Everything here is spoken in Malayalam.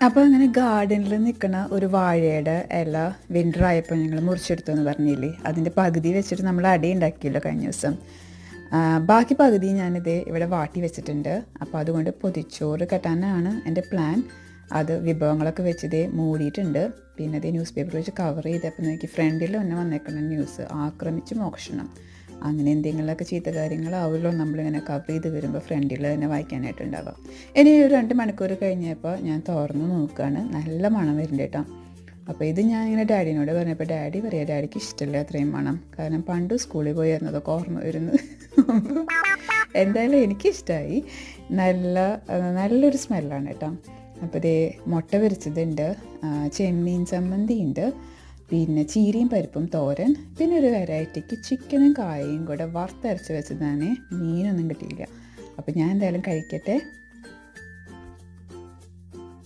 അപ്പോൾ അങ്ങനെ ഗാർഡനിൽ നിൽക്കുന്ന ഒരു വാഴയുടെ ഇല വിൻ്ററായപ്പോൾ ഞങ്ങൾ മുറിച്ചെടുത്തു എന്ന് പറഞ്ഞില്ലേ, അതിൻ്റെ പകുതി വെച്ചിട്ട് നമ്മൾ അടി ഉണ്ടാക്കിയല്ലോ കഴിഞ്ഞ ദിവസം. ബാക്കി പകുതി ഞാനിത് ഇവിടെ വാട്ടി വെച്ചിട്ടുണ്ട്. അപ്പോൾ അതുകൊണ്ട് പൊതിച്ചോറ് കെട്ടാനാണ് എൻ്റെ പ്ലാൻ. അത് വിഭവങ്ങളൊക്കെ വെച്ചിത് മൂടിയിട്ടുണ്ട്. പിന്നെ ഇത് ന്യൂസ് പേപ്പർ വെച്ച് കവർ ചെയ്തപ്പോൾ നോക്കി ഫ്രണ്ടിൽ തന്നെ വന്നേക്കുന്ന ന്യൂസ് ആക്രമിച്ച് മോഷണം, അങ്ങനെ എന്തെങ്കിലുമൊക്കെ ചീത്ത കാര്യങ്ങളാവുമല്ലോ നമ്മളിങ്ങനെ കവർ ചെയ്ത് വരുമ്പോൾ ഫ്രണ്ടിൽ തന്നെ വായിക്കാനായിട്ടുണ്ടാവുക. ഇനി ഒരു 2 മണിക്കൂർ കഴിഞ്ഞപ്പോൾ ഞാൻ തുറന്ന് നോക്കുകയാണ്, നല്ല മണം വരുന്നുണ്ട് കേട്ടോ. അപ്പോൾ ഇത് ഞാൻ ഇങ്ങനെ ഡാഡിനോട് പറഞ്ഞപ്പോൾ ഡാഡി പറയാം ഡാഡിക്ക് ഇഷ്ടമില്ല അത്രയും മണം, കാരണം പണ്ട് സ്കൂളിൽ പോയി വരുന്നതൊക്കെ ഓർമ്മ വരുന്നത്. എന്തായാലും എനിക്കിഷ്ടമായി, നല്ലൊരു സ്മെല്ലാണ് കേട്ടോ. അപ്പോൾ ഇതേ മുട്ട പൊരിച്ചതുണ്ട്, ചെമ്മീൻ ചമ്മന്തി ഉണ്ട്, പിന്നെ ചീരയും പരിപ്പും തോരൻ, പിന്നെ ഒരു വെറൈറ്റിക്ക് ചിക്കനും കായയും കൂടെ വറുത്തരച്ച് വെച്ചതാണ്. മീനൊന്നും കിട്ടിയില്ല. അപ്പോൾ ഞാൻ എന്തായാലും കഴിക്കട്ടെ.